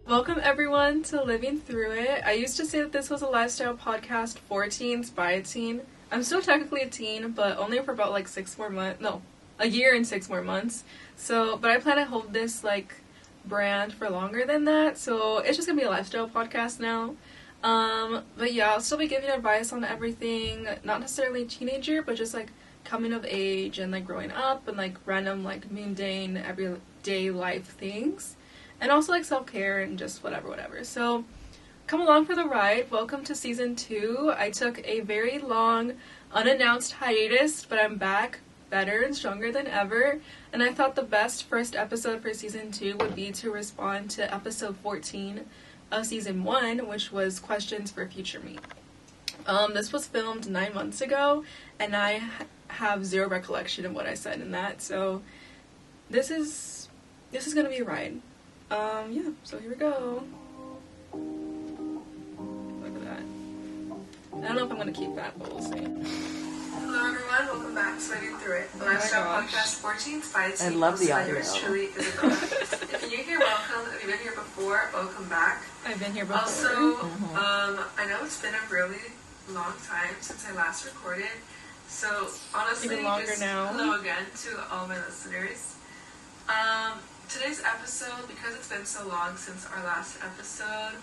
Welcome everyone to Living Through It. I used to say that this was a lifestyle podcast for teens by a teen. I'm still technically a teen, but only for about like 6 more months. No, a year and 6 more months. So, but I plan to hold this like brand for longer than that. So it's just gonna be a lifestyle podcast now. But yeah, I'll still be giving advice on everything. Not necessarily teenager, but just like coming of age and like growing up and like random like mundane everyday life things. And also like self-care and just whatever. So come along for the ride. Welcome to season 2. I took a very long unannounced hiatus, but I'm back better and stronger than ever. And I thought the best first episode for season 2 would be to respond to episode 14 of season 1, which was questions for future me. This was filmed 9 months ago, and I have zero recollection of what I said in that. So this is gonna be a ride. Yeah, so here we go. Look at that. I don't know if I'm gonna keep that, but we'll see. Hello everyone, welcome back to Living Through It, the lifestyle podcast 14 by I love the audio. Yours truly, Isabella. If you're new here, welcome. If you've been here before, welcome back. I've been here before. Also, I know it's been a really long time since I last recorded, so honestly, even longer just now. Hello again to all my listeners. Today's episode, because it's been so long since our last episode,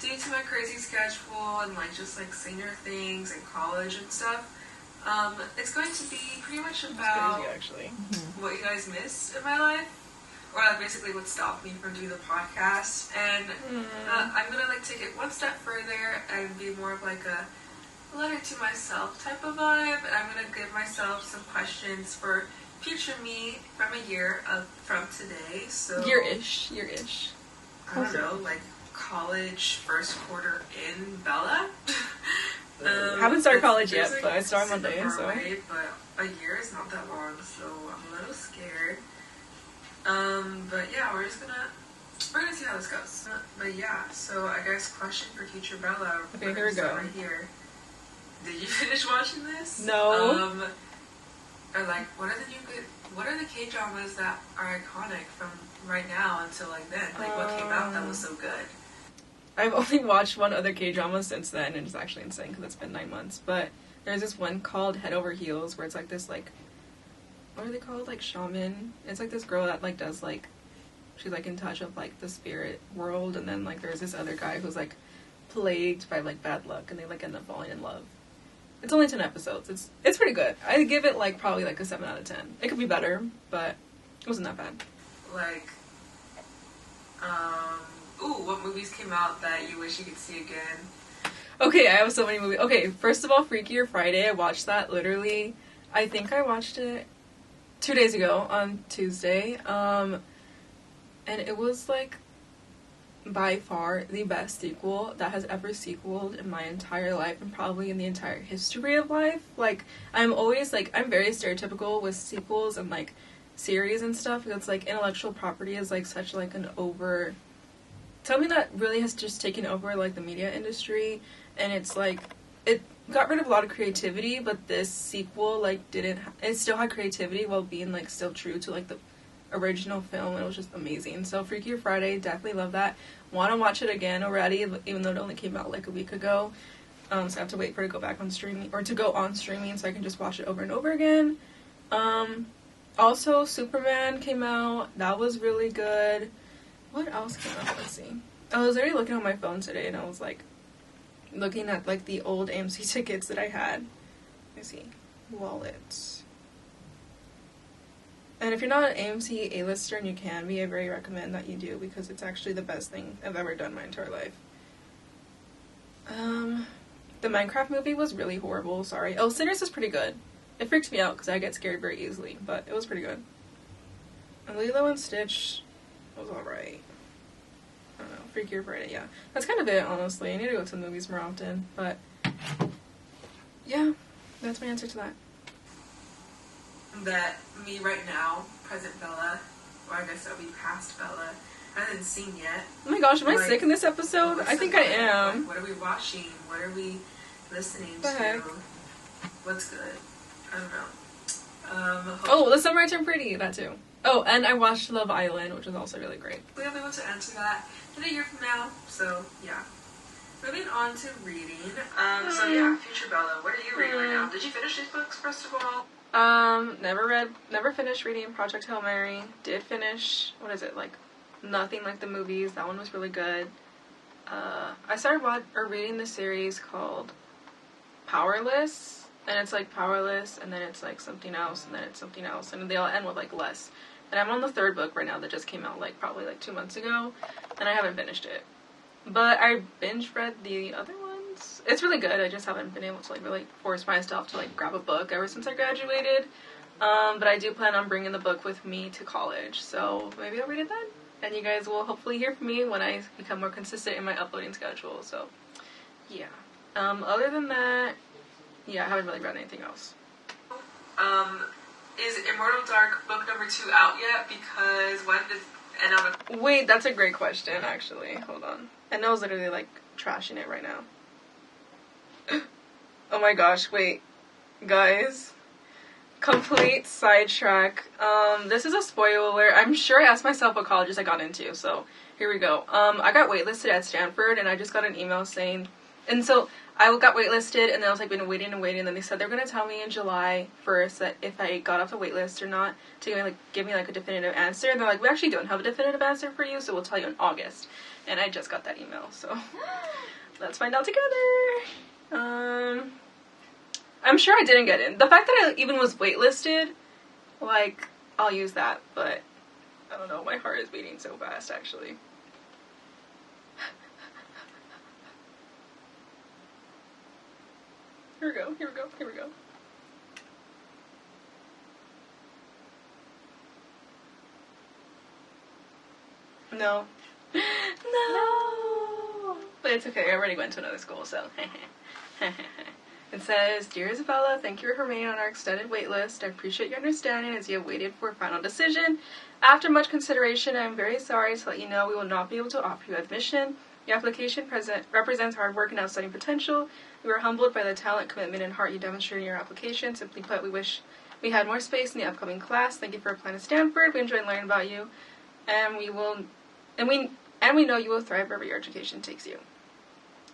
due to my crazy schedule and like just like senior things and college and stuff, it's going to be pretty much about what you guys missed in my life, or like basically what stopped me from doing the podcast. And I'm gonna like take it one step further and be more of like a letter to myself type of vibe. And I'm gonna give myself some questions for future me from a year from today. So Year-ish. I don't know, like college first quarter in Bella. Haven't started college yet, like but I start Monday, so. Away, but a year is not that long, so I'm a little scared. But yeah, we're gonna see how this goes. But yeah, so I guess question for future Bella. Okay, here we go. Right here. Did you finish watching this? No. Or like, what are the K-dramas that are iconic from right now until like then? Like, what came out that was so good? I've only watched one other K-drama since then, and it's actually insane because it's been 9 months. But there's this one called Head Over Heels, where it's like this, like, what are they called? Like, shaman. It's like this girl that, like, does, like, she's, like, in touch with, like, the spirit world, and then, like, there's this other guy who's, like, plagued by, like, bad luck, and they, like, end up falling in love. It's only 10 episodes. It's pretty good. I'd give it, like, probably, like, a 7 out of 10. It could be better, but it wasn't that bad. Like, what movies came out that you wish you could see again? Okay, I have so many movies. Okay, first of all, Freakier Friday. I watched that literally. I think I watched it 2 days ago on Tuesday. And it was like by far the best sequel that has ever sequeled in my entire life and probably in the entire history of life. Like, I'm always like, I'm very stereotypical with sequels and like series and stuff because like intellectual property is like such like an something that really has just taken over like the media industry, and it's like it got rid of a lot of creativity, but this sequel like it still had creativity while being like still true to like the original film. It was just amazing. So Freakier Friday, definitely love that. Want to watch it again already, even though it only came out like a week ago. So I have to wait for it to go back on streaming, or to go on streaming, so I can just watch it over and over again. Also Superman came out. That was really good. What else came out? Let's see. I was already looking on my phone today, and I was like looking at like the old AMC tickets that I had. Let me see. Wallets. And if you're not an AMC A-lister and you can be, I very recommend that you do, because it's actually the best thing I've ever done my entire life. The Minecraft movie was really horrible, sorry. Oh, Sinners was pretty good. It freaked me out because I get scared very easily, but it was pretty good. And Lilo and Stitch was alright. I don't know, Freakier Friday, yeah. That's kind of it, honestly. I need to go to the movies more often, but yeah, that's my answer to that. That me right now, present Bella, or I guess that would be past Bella, I haven't seen yet. Oh my gosh, am I sick in this episode? I think I am. Like, what are we watching? What are we listening the to? Heck? What's good? I don't know. Oh, The Summer I Turned Pretty, that too. Oh, and I watched Love Island, which was also really great. We'll be able to answer that in a year from now. So yeah. Moving on to reading. So yeah, Future Bella, what are you reading right now? Did you finish these books first of all? Never finished reading Project Hail Mary. Did finish, what is it, like, Nothing Like the Movies. That one was really good. I started reading the series called Powerless, and it's like Powerless, and then it's like something else, and then it's something else, and they all end with like less. And I'm on the third book right now that just came out like probably like 2 months ago, and I haven't finished it. But I binge read the other ones. It's really good. I just haven't been able to like really force myself to like grab a book ever since I graduated. But I do plan on bringing the book with me to college, so maybe I'll read it then. And you guys will hopefully hear from me when I become more consistent in my uploading schedule. So, yeah. Other than that, yeah, I haven't really read anything else. Is Immortal Dark book number 2 out yet? Because when did Wait, that's a great question, actually. Hold on. Anna's literally, like, trashing it right now. Oh my gosh, wait. Guys. Complete sidetrack. This is a spoiler alert. I'm sure I asked myself what colleges I got into, so here we go. I got waitlisted at Stanford, and I just got an email saying... And so, I got waitlisted, and then I was, like, been waiting, and then they said they were going to tell me in July 1st that if I got off the waitlist or not, to give me, like, a definitive answer. And they're like, we actually don't have a definitive answer for you, so we'll tell you in August. And I just got that email, so let's find out together. I'm sure I didn't get in. The fact that I even was waitlisted, like, I'll use that, but I don't know, my heart is beating so fast, actually. Here we go, here we go, here we go. No. No! But it's okay, I already went to another school, so. It says, Dear Isabella, thank you for remaining on our extended wait list. I appreciate your understanding as you have waited for a final decision. After much consideration, I am very sorry to let you know we will not be able to offer you admission. Your application represents hard work and outstanding potential. We were humbled by the talent, commitment, and heart you demonstrated in your application. Simply put, we wish we had more space in the upcoming class. Thank you for applying to Stanford. We enjoyed learning about you, and we know you will thrive wherever your education takes you.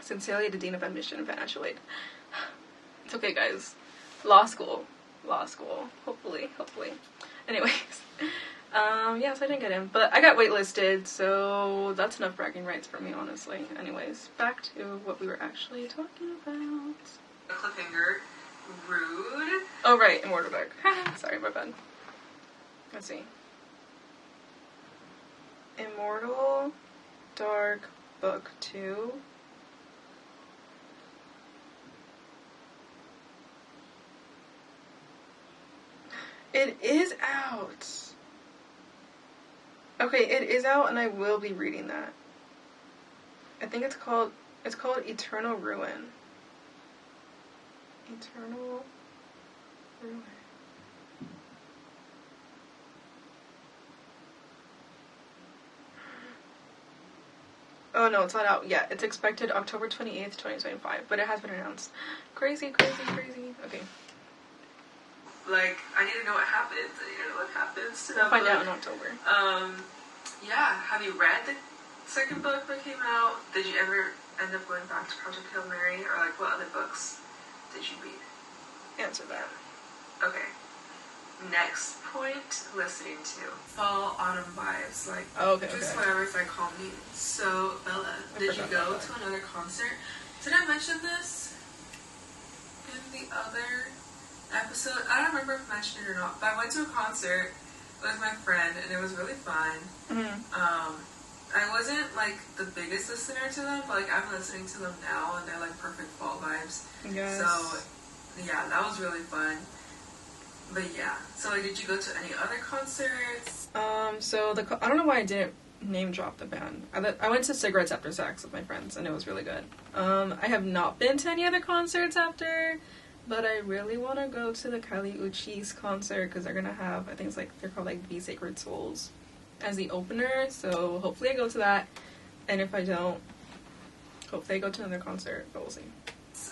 Sincerely, the Dean of Admission and Financial Aid. It's okay, guys. Law school. Hopefully. Anyways. Yeah, so I didn't get in. But I got waitlisted, so that's enough bragging rights for me, honestly. Anyways, back to what we were actually talking about. Cliffhanger. Rude. Oh, right. Immortal Dark. Sorry, my bad. Let's see. Immortal Dark Book 2. It is out. Okay, it is out, and I will be reading that. I think it's called Eternal Ruin. Eternal Ruin. Oh no, it's not out yet. It's expected October 28th, 2025, but it has been announced. Crazy. Okay. Like, I need to know what happens. To that We'll find book. out in October. Yeah. Have you read the second book that came out? Did you ever end up going back to Project Hail Mary? Or, like, what other books did you read? Answer that. Okay. Next point, listening to. Fall, autumn vibes. Like, just whatever it's like call me. So, Bella, did you go to another concert? Did I mention this in the other episode? I don't remember if I mentioned it or not, but I went to a concert with my friend, and it was really fun. Mm-hmm. I wasn't, like, the biggest listener to them, but, like, I'm listening to them now, and they're, like, perfect fall vibes. Yes. So, yeah, that was really fun. But, yeah. So, like, did you go to any other concerts? So, I don't know why I didn't name drop the band. I went to Cigarettes After Sex with my friends, and it was really good. I have not been to any other concerts after, but I really want to go to the Kali Uchis concert, because they're going to have, I think they're called, like, Be Sacred Souls as the opener, so hopefully I go to that, and if I don't, hopefully I go to another concert, but we'll see.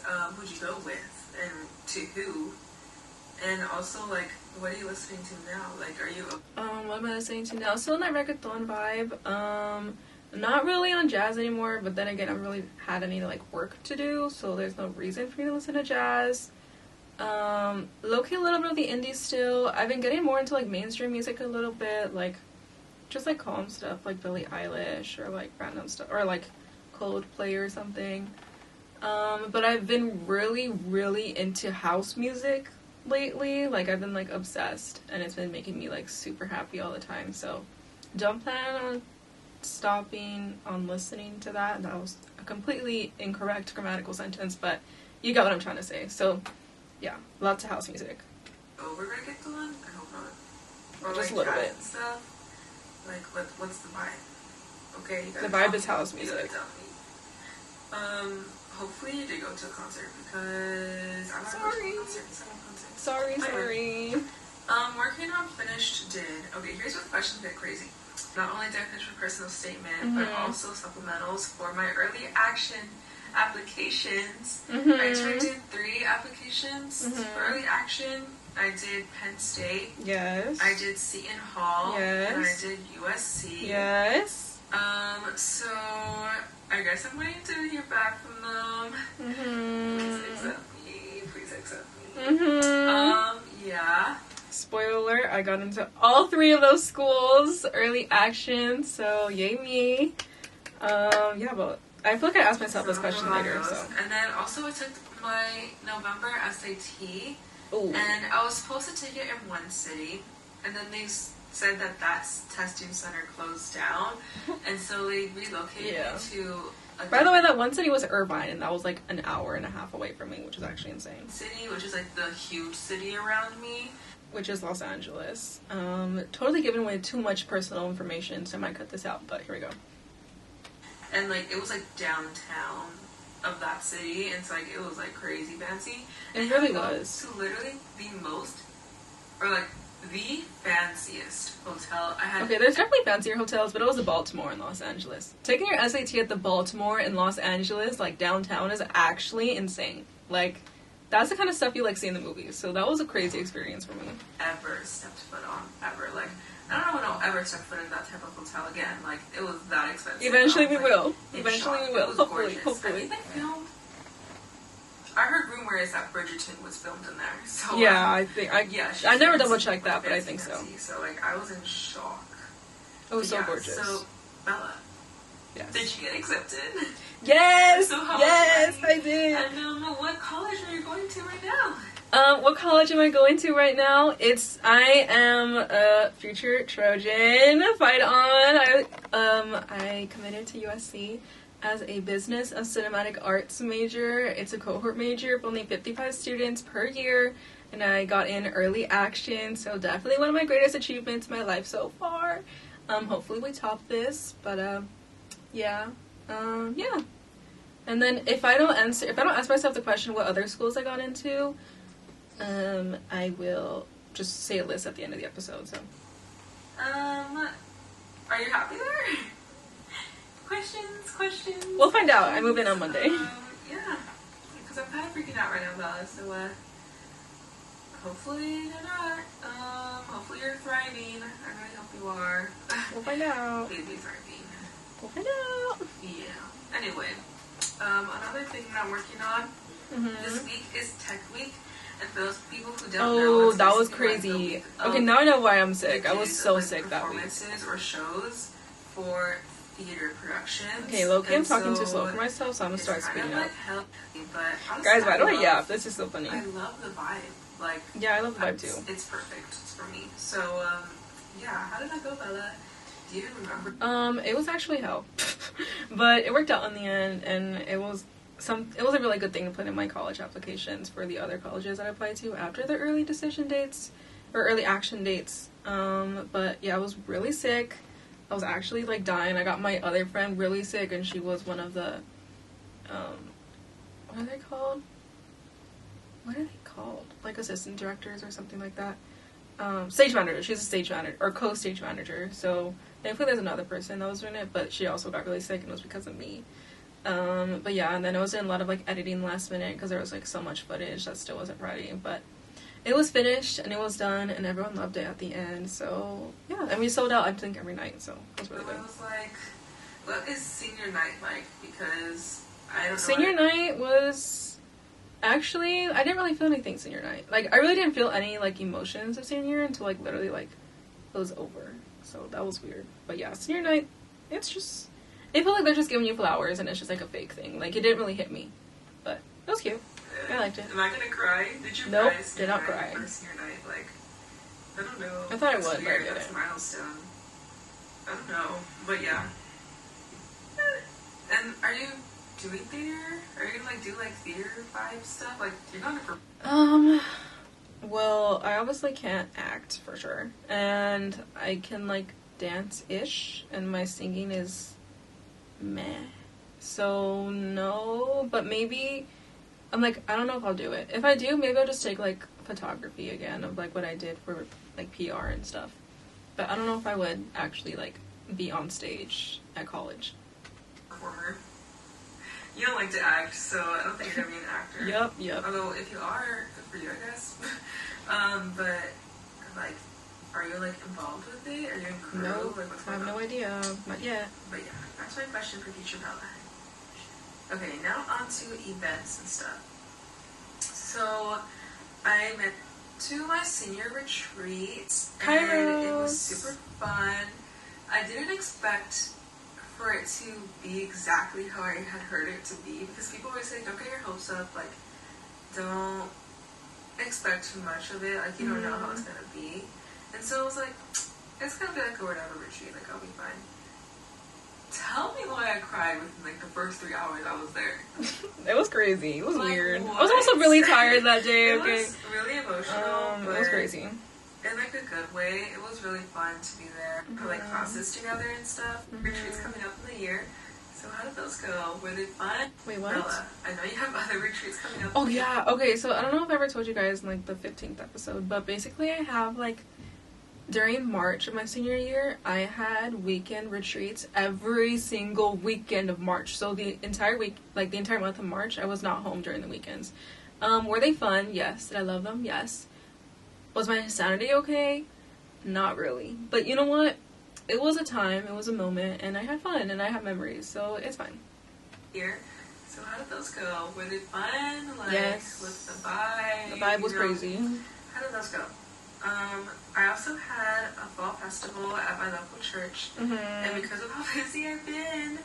Who'd you go with, and to who, And also, like, what are you listening to now? Like, are you... What am I listening to now? Still in that reggaeton vibe. Not really on jazz anymore, but then again, I really had any, like, work to do, so there's no reason for me to listen to jazz. Low-key a little bit of the indie still. I've been getting more into, like, mainstream music a little bit, like, just, like, calm stuff, like Billie Eilish, or, like, random stuff, or, like, Coldplay or something. But I've been really, really into house music lately. Like, I've been, like, obsessed, and it's been making me, like, super happy all the time, so don't plan on stopping on listening to that. That was a completely incorrect grammatical sentence, but you got what I'm trying to say. So, yeah, lots of house music. Over reggaeton? I hope not. Or just like a little jazz bit. And stuff? Like, what's the vibe? Okay, you The gotta vibe is house you music. gotta tell me. Hopefully you did go to a concert, because I want to go to a concert. Sorry. Working on finished did. Okay, here's where the questions get crazy. Not only did I finish my personal statement, but also supplementals for my early action applications. I turned in 3 applications for early action. I did Penn State. Yes. I did Seton Hall. Yes. And I did USC. Yes. So I guess I'm waiting to hear back from them. Please accept me. Yeah. Spoiler alert, I got into all 3 of those schools, early action, so yay me. Yeah, but I feel like I asked myself this question later, so. And then also I took my November SAT, Ooh. and I was supposed to take it in one city, and then they said that testing center closed down, and so they relocated me to By the way, that one city was Irvine, and that was like an hour and a half away from me, which is actually insane. City, which is like the huge city around me. Which is Los Angeles. Totally giving away too much personal information, so I might cut this out, but here we go. And like, it was like downtown of that city, and so like, it was like crazy fancy. It really was. To literally the most, or like, the fanciest hotel I had. Okay, there's definitely fancier hotels, but it was the Baltimore in Los Angeles. Taking your SAT at the Baltimore in Los Angeles, like downtown, is actually insane. Like, that's the kind of stuff you like see in the movies. So that was a crazy experience for me. Ever stepped foot on, ever. Like, I don't know when I'll ever step foot in that type of hotel again. Like, it was that expensive. Eventually we like, will. Eventually we will. Hopefully. I think they filmed. I heard rumors that Bridgerton was filmed in there. So yeah, I never double checked that, but I think so. So like, I was in shock. It was so gorgeous. So Bella, yes. Did you get accepted? Yes. So yes, I did. And what college are you going to right now? What college am I going to right now? I am a future Trojan. Fight on. I committed to USC as a business and cinematic arts major. It's a cohort major, but only 55 students per year, and I got in early action, so definitely one of my greatest achievements in my life so far. Hopefully we top this, but yeah. And then if I don't ask myself the question what other schools I got into, I will just say a list at the end of the episode. So, are you happy there? Questions. We'll find out. I move in on Monday. Yeah, because I'm kind of freaking out right now, Bella. So, hopefully you're not. Hopefully you're thriving. I really hope you are. We'll find out. Please be thriving. We'll find out. Yeah. Anyway, another thing that I'm working on this week is Tech Week. And for those people who don't know, that was crazy. Okay, now I know why I'm sick. I was so sick that week. Performances or shows for theater productions. Okay, Loki, I'm talking too slow for myself, so I'm gonna start speeding up. But guys, why do I yap? This is so funny. I love the vibe. Like, yeah, I love the vibe too. It's perfect for me. So, yeah, how did that go, Bella? Do you even remember? It was actually hell, but it worked out in the end, and it was a really good thing to put in my college applications for the other colleges that I applied to after the early decision dates or early action dates. But yeah, I was really sick. I was actually like dying. I got my other friend really sick, and she was one of the what are they called? Like assistant directors or something like that. Stage manager. She's a stage manager or co-stage manager. So thankfully there's another person that was doing it, but she also got really sick, and it was because of me. But yeah, and then I was doing a lot of like editing last minute because there was like so much footage that still wasn't ready, but it was finished and it was done and everyone loved it at the end. So yeah, and we sold out I think every night, so it was really good. I was like, what is senior night like? Because I don't know. Senior night was actually, I didn't really feel anything senior night. Like, I really didn't feel any like emotions of senior year until like literally like it was over. So that was weird. But yeah, senior night, it's just, it felt like they're just giving you flowers and it's just like a fake thing. Like, it didn't really hit me, but it was cute. I liked it. Am I gonna cry? Did you nope, cry? Did not cry. For senior night, like, I don't know. I thought I would, weird. but I didn't. That's a milestone. I don't know, but yeah. And are you doing theater? Are you gonna like do like theater vibe stuff? Like, you're going to well, I obviously can't act for sure, and I can like dance-ish, and my singing is meh. So no, but maybe I'm like, I don't know if I'll do it. If I do, maybe I'll just take like photography again of like what I did for like PR and stuff. But I don't know if I would actually like be on stage at college. Performer. You don't like to act, so I don't think you're gonna be an actor. Yep. Although if you are, good for you, I guess. But like, are you like involved with it? Are you in crew? No, like, what's I have no idea. Not yet. But yeah, that's my question for future Bella. Okay, now on to events and stuff. So I went to my senior retreat and it was super fun. I didn't expect for it to be exactly how I had heard it to be, because people always say don't get your hopes up, like don't expect too much of it, like you don't know how it's gonna be. And so I was like, it's gonna be like a whatever retreat, like I'll be fine. Tell me why I cried within like the first 3 hours I was there. It was crazy. It was like, weird. What? I was also really tired that day. It okay. was really emotional. It was crazy. In like a good way. It was really fun to be there. Put like classes together and stuff. Retreats coming up in the year. So how did those go? Were they fun? Wait, what? Bella, I know you have other retreats coming up. Oh yeah. Okay, so I don't know if I ever told you guys in like the 15th episode, but basically I have like during March of my senior year, I had weekend retreats every single weekend of March. So the entire week, like the entire month of March, I was not home during the weekends. Were they fun? Yes. Did I love them? Yes. Was my sanity okay? Not really. But you know what? It was a time, it was a moment, and I had fun, and I have memories, so it's fine. Here. So how did those go? Were they fun? Like, yes. With the vibe? The vibe was crazy. How did those go? I also had a fall festival at my local church, and because of how busy I've been,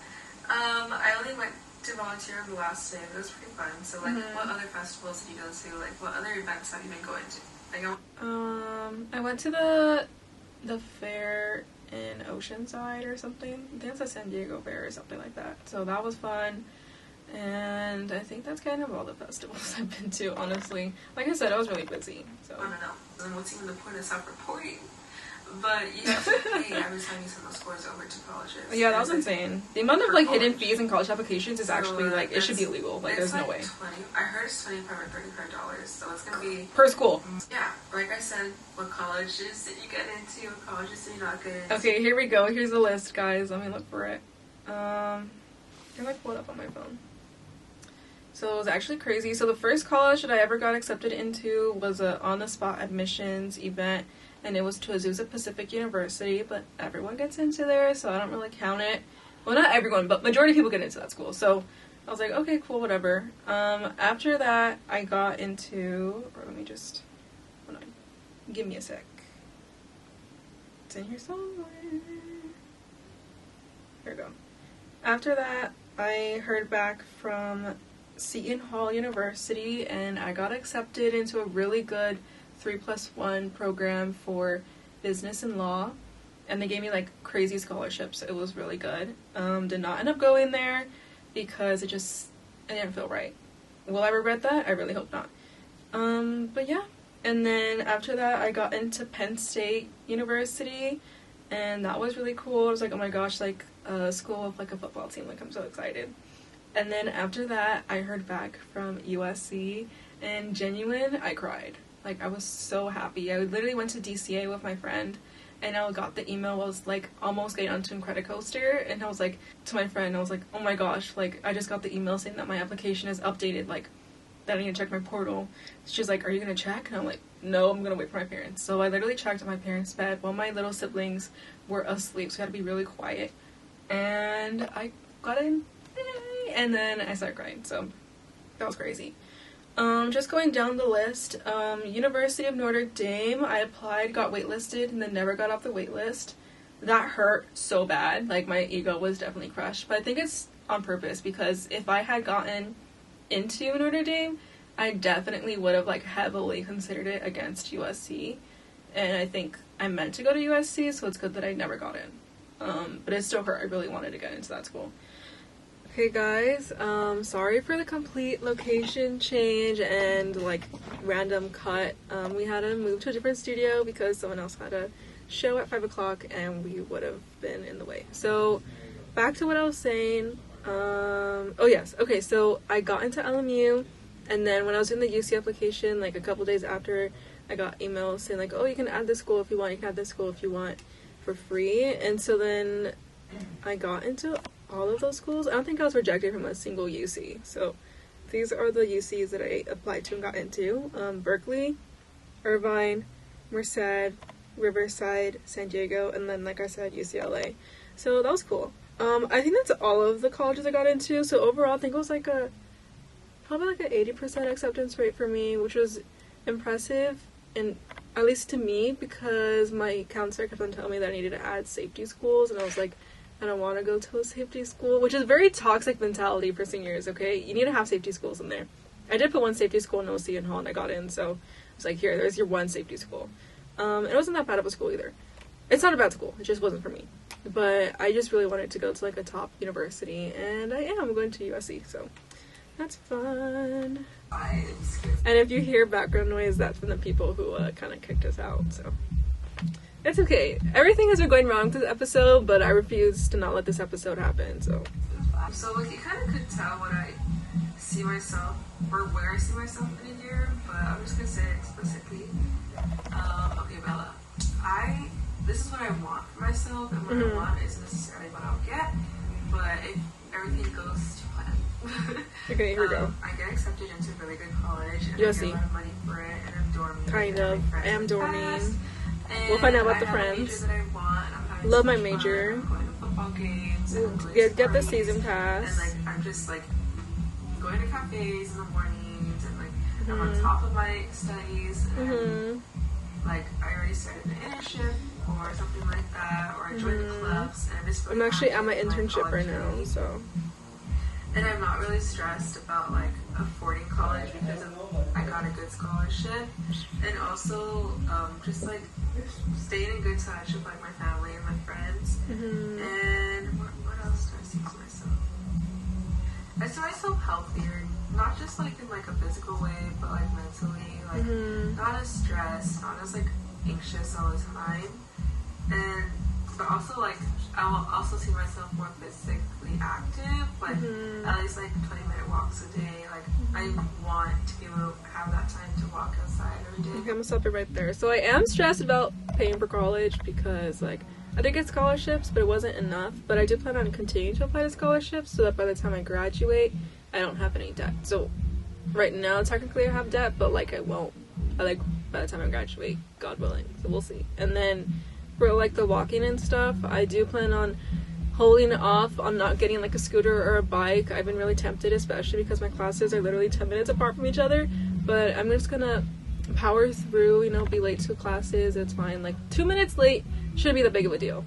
I only went to volunteer on the last day, but it was pretty fun. So, like, what other festivals did you go to? Like, what other events have you been going to? Like, I went to the fair in Oceanside or something. I think it's a San Diego fair or something like that. So that was fun. And I think that's kind of all the festivals I've been to, honestly. Like I said, I was really busy. So I don't know. And what's even the point of self-reporting? But you have to pay every time you send those scores over to colleges. Yeah, that was insane. The amount of like hidden fees in college applications is actually like, it should be illegal. Like, there's no way. I heard it's $25 or $35, so it's gonna be per school. Yeah, like I said, what colleges did you get into? What colleges did you not get into? Okay, here we go. Here's the list, guys. Let me look for it. Can I pull it up on my phone? So it was actually crazy. So the first college that I ever got accepted into was a on-the-spot admissions event, and it was to Azusa Pacific University, but everyone gets into there, so I don't really count it. Well, not everyone, but majority of people get into that school. So I was like, okay, cool, whatever. After that, I got into, or let me just, hold on, give me a sec. It's in here somewhere. Here we go. After that, I heard back from Seton Hall University, and I got accepted into a really good 3+1 program for business and law, and they gave me like crazy scholarships. It was really good. Did not end up going there because it didn't feel right. Will I regret that? I really hope not. But yeah. And then after that, I got into Penn State University, and that was really cool. I was like, oh my gosh, like a school with like a football team. Like, I'm so excited. And then after that, I heard back from USC, and genuine, I cried. Like, I was so happy. I literally went to DCA with my friend, and I got the email, was like almost getting onto Incredicoaster, and I was like, to my friend, I was like, oh my gosh, like, I just got the email saying that my application is updated, like, that I need to check my portal. She was like, are you gonna check? And I'm like, no, I'm gonna wait for my parents. So I literally checked on my parents' bed while my little siblings were asleep, so I had to be really quiet. And I got in, and then I started crying, so that was crazy. Just going down the list, University of Notre Dame, I applied, got waitlisted, and then never got off the waitlist. That hurt so bad, like my ego was definitely crushed, but I think it's on purpose, because if I had gotten into Notre Dame, I definitely would have like heavily considered it against USC, and I think I meant to go to USC, so it's good that I never got in. But it still hurt. I really wanted to get into that school. Okay guys, sorry for the complete location change and like random cut. We had to move to a different studio because someone else had a show at 5 o'clock and we would have been in the way. So back to what I was saying. Oh yes, okay, so I got into LMU, and then when I was doing the UC application, like a couple days after, I got emails saying like, oh, you can add this school if you want, you can add this school if you want for free. And so then I got into all of those schools. I don't think I was rejected from a single UC. So these are the UCs that I applied to and got into. Berkeley, Irvine, Merced, Riverside, San Diego, and then like I said, UCLA. So that was cool. I think that's all of the colleges I got into. So overall, I think it was like probably like an 80% acceptance rate for me, which was impressive, and at least to me, because my counselor kept on telling me that I needed to add safety schools, and I was like, I don't want to go to a safety school, which is very toxic mentality for seniors, okay? You need to have safety schools in there. I did put one safety school in OC and Hall, and I got in, so I was like, here, there's your one safety school. It wasn't that bad of a school either. It's not a bad school, it just wasn't for me. But I just really wanted to go to like a top university, and I am going to USC, so that's fun. And if you hear background noise, that's from the people who kind of kicked us out, so it's okay. Everything has been going wrong with this episode, but I refuse to not let this episode happen, so. So like, you kind of could tell what I see myself, or where I see myself in a year, but I'm just gonna say it explicitly. Okay, Bella, this is what I want for myself, and what I want isn't necessarily what I'll get, but if everything goes to plan. Okay, here we go. I get accepted into a really good college, and USC. I get a lot of money for it, and I'm dorming. Kind of. I am dorming. And We'll find out about the I have a friends. major that I want, and I'm having Love so my much major. fun. I'm going to football games. And I'm going Get to the parties, season pass. And like, I'm just like going to cafes in the mornings, and like I'm on top of my studies. And like, I already started an internship or something like that, or I joined the clubs. And I'm just really I'm actually at my happy with internship college right now, journey. so. And I'm not really stressed about like affording college because I got a good scholarship, and also just like staying in good touch with like my family and my friends. And what else do I see to myself? I see myself healthier, not just like in like a physical way, but like mentally, like not as stressed, not as like anxious all the time, and but also like I will also see myself more physically active, like at least like 20-minute walks a day. Like I want to be able to have that time to walk outside every day. Okay, I'm gonna stop it right there. So I am stressed about paying for college because like I did get scholarships, but it wasn't enough. But I do plan on continuing to apply to scholarships so that by the time I graduate, I don't have any debt. So right now, technically I have debt, but like I won't. By the time I graduate, God willing. So we'll see. And then for like the walking and stuff, I do plan on holding off on not getting like a scooter or a bike. I've been really tempted, especially because my classes are literally 10 minutes apart from each other. But I'm just gonna power through, be late to classes. It's fine. Like 2 minutes late shouldn't be that big of a deal.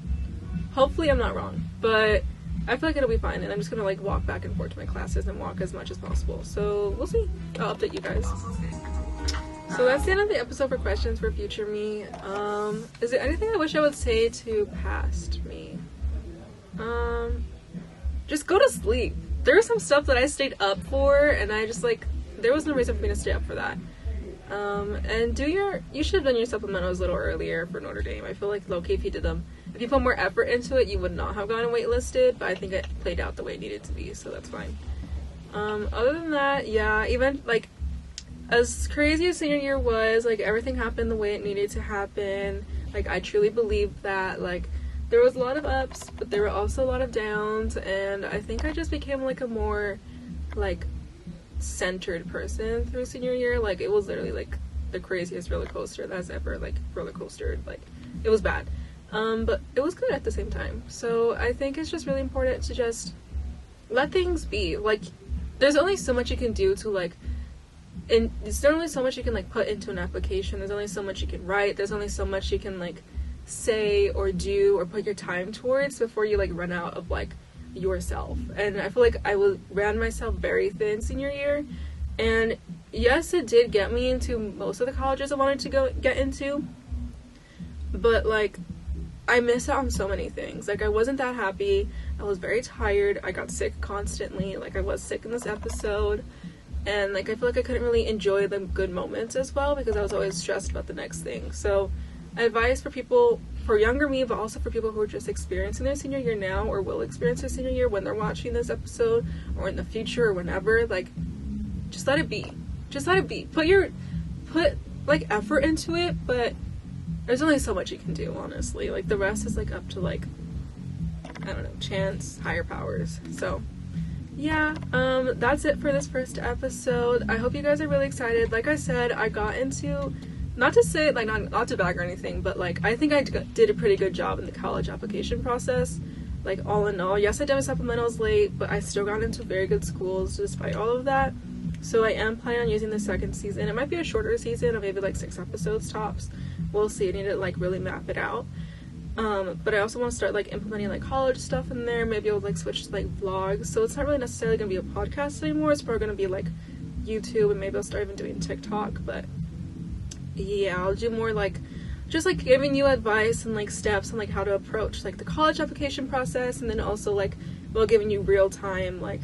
Hopefully I'm not wrong, but I feel like it'll be fine. And I'm just gonna like walk back and forth to my classes and walk as much as possible. So we'll see. I'll update you guys. So that's the end of the episode for questions for future me. Is there anything I wish I would say to past me? Just go to sleep. There was some stuff that I stayed up for, and I just like, there was no reason for me to stay up for that. And you should have done your supplementals a little earlier for Notre Dame. I feel like low-key if you did them, if you put more effort into it, you would not have gotten waitlisted, but I think it played out the way it needed to be, so that's fine. Other than that, yeah, even like, as crazy as senior year was, like, everything happened the way it needed to happen. Like, I truly believe that, like, there was a lot of ups, but there were also a lot of downs, and I think I just became, like, a more, like, centered person through senior year. Like, it was literally, like, the craziest roller coaster that's ever like roller coastered. Like, it was bad, but it was good at the same time. So I think it's just really important to just let things be. Like, there's only so much you can do to like, and there's only so much you can like put into an application. There's only so much you can write. There's only so much you can like say or do or put your time towards before you like run out of like yourself. And I feel like ran myself very thin senior year, and yes, it did get me into most of the colleges I wanted to get into, but like I missed out on so many things. Like, I wasn't that happy. I was very tired. I got sick constantly. Like, I was sick in this episode, and like I feel like I couldn't really enjoy the good moments as well because I was always stressed about the next thing. So advice for people, for younger me, but also for people who are just experiencing their senior year now or will experience their senior year when they're watching this episode or in the future or whenever, like, just let it be. Just let it be. Put like effort into it, but there's only so much you can do, honestly. Like, the rest is like up to like, I don't know, chance, higher powers. So yeah, that's it for this first episode. I hope you guys are really excited. Like I said, I got into, not to say, like, not to bag or anything, but, like, I think I did a pretty good job in the college application process. Like, all in all, yes, I did my supplementals late, but I still got into very good schools despite all of that. So I am planning on using the second season. It might be a shorter season of maybe, like, 6 episodes tops. We'll see. I need to, like, really map it out. But I also want to start, like, implementing, like, college stuff in there. Maybe I'll, like, switch to, like, vlogs. So it's not really necessarily going to be a podcast anymore. It's probably going to be, like, YouTube, and maybe I'll start even doing TikTok, but yeah, I'll do more like just like giving you advice and like steps on like how to approach like the college application process, and then also like giving you real time like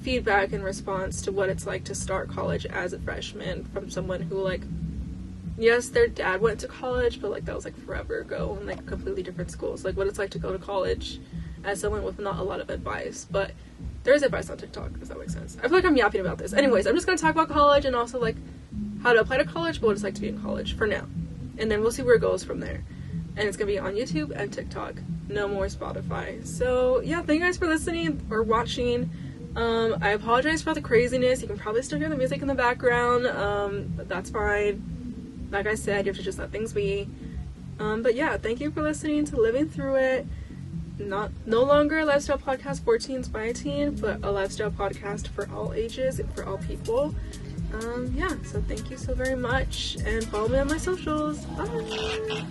feedback in response to what it's like to start college as a freshman from someone who, like, yes, their dad went to college, but like that was like forever ago and like completely different schools. Like what it's like to go to college as someone with not a lot of advice, but there's advice on TikTok. Does that make sense? I feel like I'm yapping about this. Anyways, I'm just gonna talk about college and also like how to apply to college, but what it's like to be in college for now. And then we'll see where it goes from there. And it's going to be on YouTube and TikTok. No more Spotify. So, yeah, thank you guys for listening or watching. I apologize for the craziness. You can probably still hear the music in the background, but that's fine. Like I said, you have to just let things be. But yeah, thank you for listening to Living Through It. No longer a lifestyle podcast for teens by a teen, but a lifestyle podcast for all ages and for all people. Yeah, so thank you so very much, and follow me on my socials. Bye!